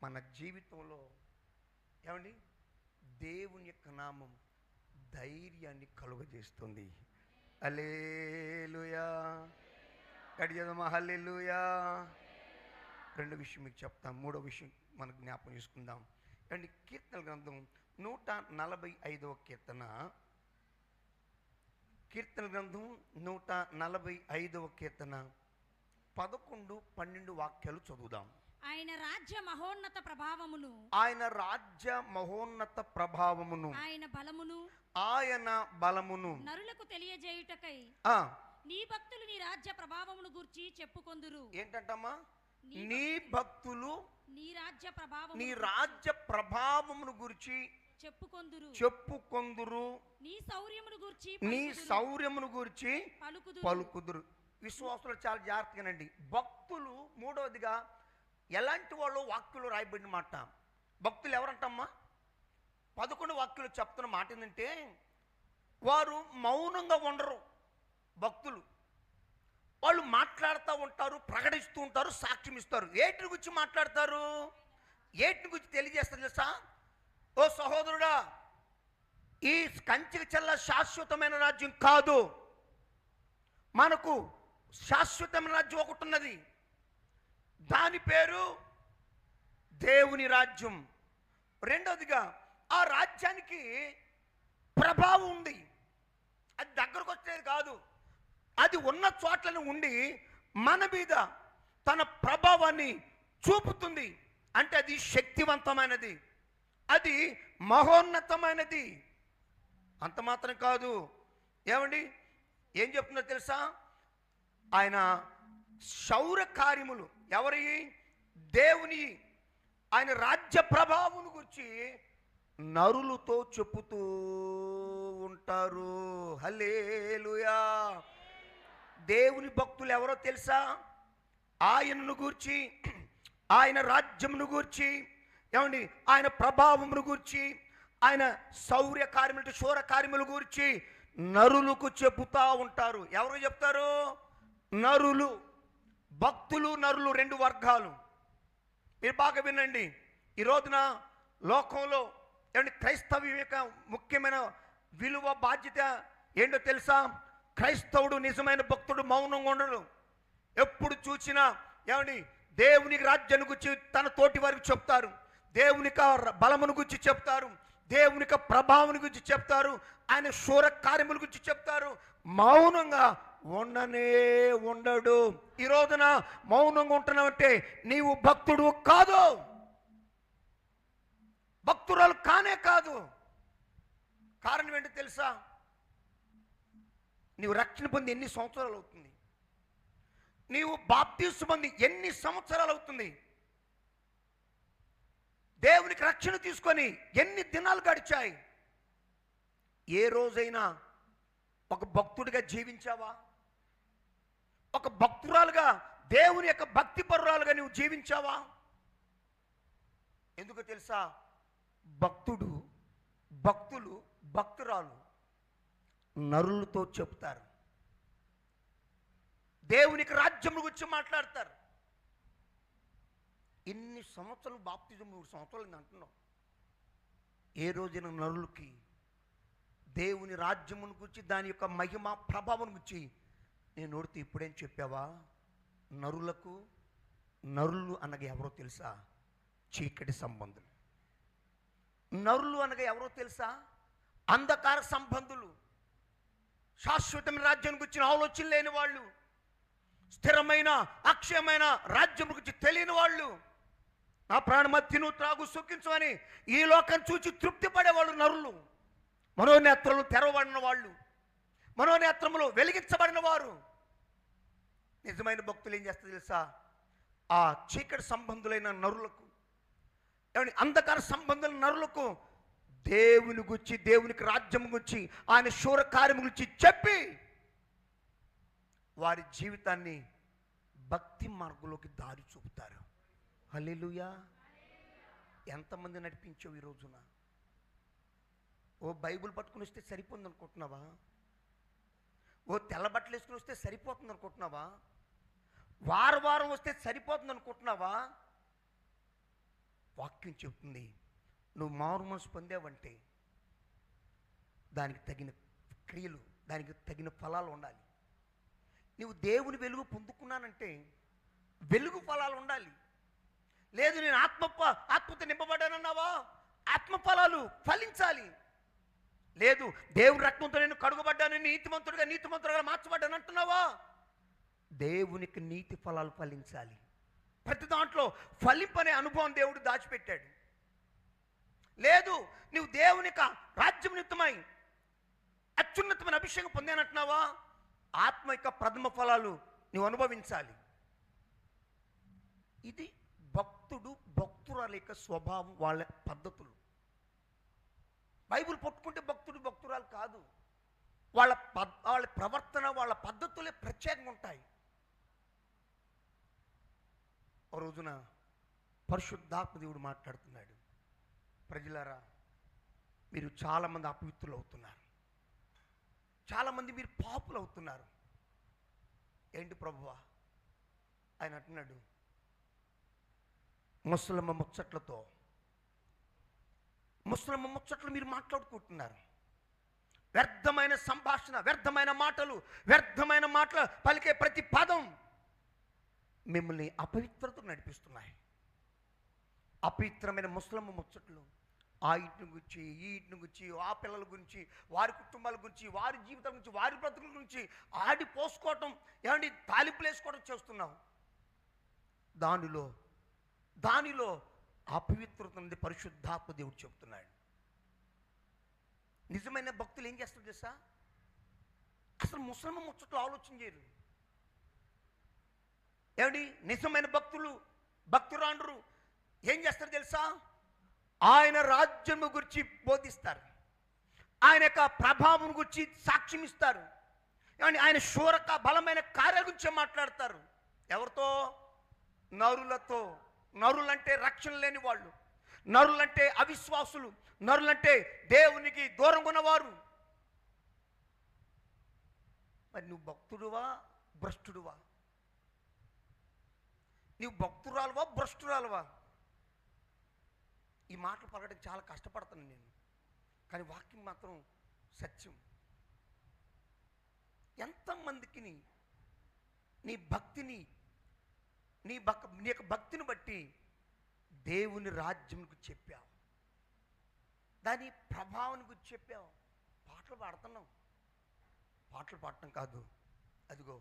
మన జీవితంలో ఏమండి దేవుని యొక్క నామం ధైర్యాన్ని కలుగజేస్తుంది. హల్లెలూయా. గడియదమా హల్లెలూయా. రెండో విషయం మీకు చెప్తాం, మూడో విషయం మనకు జ్ఞాపకం చేసుకుందాం. ఏమండి కీర్తన గ్రంథం 145వ కీర్తన, కీర్తన గ్రంథం 145వ కీర్తన 11, 12 వాక్యాలు చదువుదాం. ఆయన రాజ్య మహోన్నత ప్రభావమును, ఆయన రాజ్య మహోన్నత ప్రభావమును, ఆయన బలమును, ఆయన బలమును నరులకు తెలియజేయుటకై నీ భక్తులు నీ రాజ్య ప్రభావమును గూర్చి చెప్పుకొందురు. ఏంటంటమ్మా? నీ భక్తులు నీ రాజ్య ప్రభావమును గురించి చెప్పుకొందురు, నీ శౌర్యమును గురించి పలుకుదురు. విశ్వాసులు చాలా జాగ్రత్తగానండి. భక్తులు మూడవదిగా ఎలాంటి వాళ్ళు వాక్యులు రాయబడిన మాట. భక్తులు ఎవరంటమ్మా? 11 వాక్యులు చెప్తున్న మాట ఏంటంటే, వారు మౌనంగా ఉండరు. భక్తులు వాళ్ళు మాట్లాడుతూ ఉంటారు, ప్రకటిస్తూ ఉంటారు, సాక్ష్యం ఇస్తారు. ఏటిని గురించి మాట్లాడతారు, ఏటిని గురించి తెలియజేస్తారు తెలుసా? ఓ సహోదరుడా, ఈ కంచెకి చెల్ల శాశ్వతమైన రాజ్యం కాదు, మనకు శాశ్వతమైన రాజ్యం ఒకటి ఉన్నది. దాని పేరు దేవుని రాజ్యం. రెండవదిగా ఆ రాజ్యానికి ప్రభావం ఉంది. అది దగ్గరకు వచ్చేది కాదు, అది ఉన్న చోట్లను ఉండి మన మీద తన ప్రభావాన్ని చూపుతుంది. అంటే అది శక్తివంతమైనది, అది మహోన్నతమైనది. అంత మాత్రం కాదు. ఏమండి ఏం చెప్తుందో తెలుసా? ఆయన శౌర్య కార్యములు ఎవరి? దేవుని, ఆయన రాజ్య ప్రభావం గురించి నరులతో చెప్పుతూ ఉంటారు. హల్లెలూయా. దేవుని భక్తులు ఎవరో తెలుసా? ఆయనను గూర్చి, ఆయన రాజ్యమును గూర్చి, ఏమండి ఆయన ప్రభావమును గూర్చి, ఆయన శౌర్య కార్యములు, శూర కార్యముల గురించి నరులకు చెబుతూ ఉంటారు. ఎవరు చెప్తారు? నరులు. భక్తులు, నరులు 2 వర్గాలు. మీరు బాగా వినండి. ఈ రోజున లోకంలో ఏమంటే క్రైస్తవ్యం యొక్క ముఖ్యమైన విలువ, బాధ్యత ఏంటో తెలుసా? క్రైస్తవుడు, నిజమైన భక్తుడు మౌనంగా ఉండడు. ఎప్పుడు చూసినా ఏమండి దేవునికి రాజ్యాన్ని గురించి తన తోటి వారికి చెప్తారు, దేవునికి బలమును గురించి చెప్తారు, దేవునికి ప్రభావం గురించి చెప్తారు, ఆయన శూర కార్యముల గురించి చెప్తారు. మౌనంగా ఉండడు. ఈ రోజున మౌనంగా ఉంటున్నావంటే నీవు భక్తుడు కాదు, భక్తురాలు కానే కాదు. కారణం ఏంటో తెలుసా? నీవు రక్షణ పొంది ఎన్ని సంవత్సరాలు అవుతుంది? నీవు బాప్తిస్మం పొంది ఎన్ని సంవత్సరాలు అవుతుంది? దేవునికి రక్షణ తీసుకొని ఎన్ని దినాలు గడిచాయి? ఏ రోజైనా ఒక భక్తుడిగా జీవించావా? ఒక భక్తురాలుగా, దేవుని యొక్క భక్తి పరురాలుగా నువ్వు జీవించావా? ఎందుకు తెలుసా? భక్తులు, భక్తురాలు నరులతో చెప్తారు, దేవునికి రాజ్యం గురించి మాట్లాడతారు. ఇన్ని సంవత్సరాలు బాప్తిజం, 3 సంవత్సరాలు అంటున్నావు. ఏ రోజున నరులకి దేవుని రాజ్యమును గురించి, దాని యొక్క మహిమ ప్రభావం గురించి నేను నోడితే ఇప్పుడేం చెప్పావా? నరులు అనగా ఎవరో తెలుసా? చీకటి సంబంధులు. నరులు అనగా ఎవరో తెలుసా? అంధకార సంబంధులు, శాశ్వతమైన రాజ్యం గురించి ఆలోచన లేని వాళ్ళు, స్థిరమైన అక్షయమైన రాజ్యం గురించి తెలియని వాళ్ళు, నా ప్రాణమా తిను త్రాగు సుఖించమని ఈ లోకం చూచి తృప్తి పడేవాళ్ళు నరులు. మనోనేత్రములు తెరవబడిన వాళ్ళు, మనోనేత్రములు వెలిగించబడిన వారు. నిజమైన భక్తులు ఏం చేస్తారు తెలుసా? ఆ చీకటి సంబంధులైన నరులకు, ఏమని అంధకార సంబంధుల నరులకు దేవుని గురించి, దేవునికి రాజ్యం గురించి, ఆయన శూర కార్యము గురించి చెప్పి వారి జీవితాన్ని భక్తి మార్గంలోకి దారి చూపుతారు. హల్లెలూయా. ఎంతమంది నడిపించావు ఈ రోజున? ఓ బైబిల్ పట్టుకుని వస్తే సరిపోతుంది అనుకుంటున్నావా? ఓ తెల్ల బట్టలు వేసుకుని వస్తే సరిపోతుంది అనుకుంటున్నావా? వారం వస్తే సరిపోతుంది అనుకుంటున్నావా? వాక్యం చెబుతుంది, నువ్వు మారు మనసు పొందావంటే దానికి తగిన క్రియలు, దానికి తగిన ఫలాలు ఉండాలి. నువ్వు దేవుని వెలుగు పొందుకున్నానంటే వెలుగు ఫలాలు ఉండాలి. లేదు నేను ఆత్మతో నింపబడ్డానన్నావా, ఆత్మ ఫలాలు ఫలించాలి. లేదు దేవుని రక్తంతో నేను కడుగబడ్డాను, నీతిమంతుడుగా మార్చబడ్డాను అంటున్నావా, దేవునికి నీతి ఫలాలు ఫలించాలి. ప్రతి దాంట్లో ఫలింపనే అనుభవం దేవుడు దాచిపెట్టాడు. లేదు నువ్వు దేవుని రాజ్యం నిమిత్తమై అత్యున్నతమైన అభిషేకం పొందానంటున్నావా, ఆత్మ యొక్క ప్రథమ ఫలాలు నువ్వు అనుభవించాలి. ఇది భక్తురాల యొక్క స్వభావం, వాళ్ళ పద్ధతులు. బైబిల్ పట్టుకుంటే భక్తురాలు కాదు, వాళ్ళ ప్రవర్తన, వాళ్ళ పద్ధతులే ప్రత్యేకంగా ఉంటాయి. ఓ రోజున పరిశుద్ధాత్మ దేవుడు మాట్లాడుతున్నాడు, ప్రజలారా మీరు చాలామంది అపవిత్రులు అవుతున్నారు, చాలామంది మీరు పాపులు అవుతున్నారు. ఏంటి ప్రభువా? ఆయన అంటున్నాడు, ముసలమ్మ ముచ్చట్లు మీరు మాట్లాడుకుంటున్నారు. వ్యర్థమైన సంభాషణ, వ్యర్థమైన మాటలు పలికే ప్రతి పదం మిమ్మల్ని అపవిత్రతకు నడిపిస్తున్నాయి. అపవిత్రమైన ముసలమ్మ ముచ్చట్లు, ఆ ఇంటిని గురించి, ఈ ఇంటిని గురించి, ఆ పిల్లల గురించి, వారి కుటుంబాల గురించి, వారి జీవితం గురించి, వారి బ్రతుకుల గురించి ఆడి పోసుకోవటం, ఏమండి తాలింపులు వేసుకోవడం చేస్తున్నాం. దానిలో అపవిత్రత ఉంది. పరిశుద్ధాత్మ దేవుడు చెబుతున్నాడు. నిజమైన భక్తులు ఏం చేస్తారు తెలుసా? అసలు ముసలమ్మ ముచ్చట్లు ఆలోచన చేయరు. ఏమండి నిజమైన భక్తురాండ్రు ఏం చేస్తారు తెలుసా? ఆయన రాజ్యము గురించి బోధిస్తారు, ఆయన యొక్క ప్రభావం గురించి సాక్ష్యం ఇస్తారు. ఏమండి ఆయన శూరక బలమైన కార్యాల గురించి మాట్లాడతారు. ఎవరితో? నరులతో. నరులంటే రక్షణ లేని వాళ్ళు, నరులంటే అవిశ్వాసులు, నరులంటే దేవునికి దూరంగా ఉన్నవారు. మరి నువ్వు భక్తుడువా భ్రష్టుడువా? నువ్వు భక్తురాలువా భ్రష్టురాలువా? ఈ మాటలు పలకడానికి చాలా కష్టపడతాను నేను, కానీ వాక్యం మాత్రం సత్యం. ఎంతమందికి నీ యొక్క భక్తిని బట్టి దేవుని రాజ్యం గురించి చెప్పావు, దాని ప్రభావాన్ని గురించి చెప్పావు. పాటలు పాడుతున్నావు, పాటలు పాడటం కాదు, అదిగో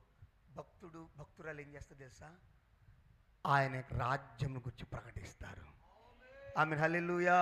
భక్తురాలు ఏం చేస్తారు తెలుసా? ఆయన రాజ్యం గురించి ప్రకటిస్తారు. ఆమేన్, హల్లెలూయా.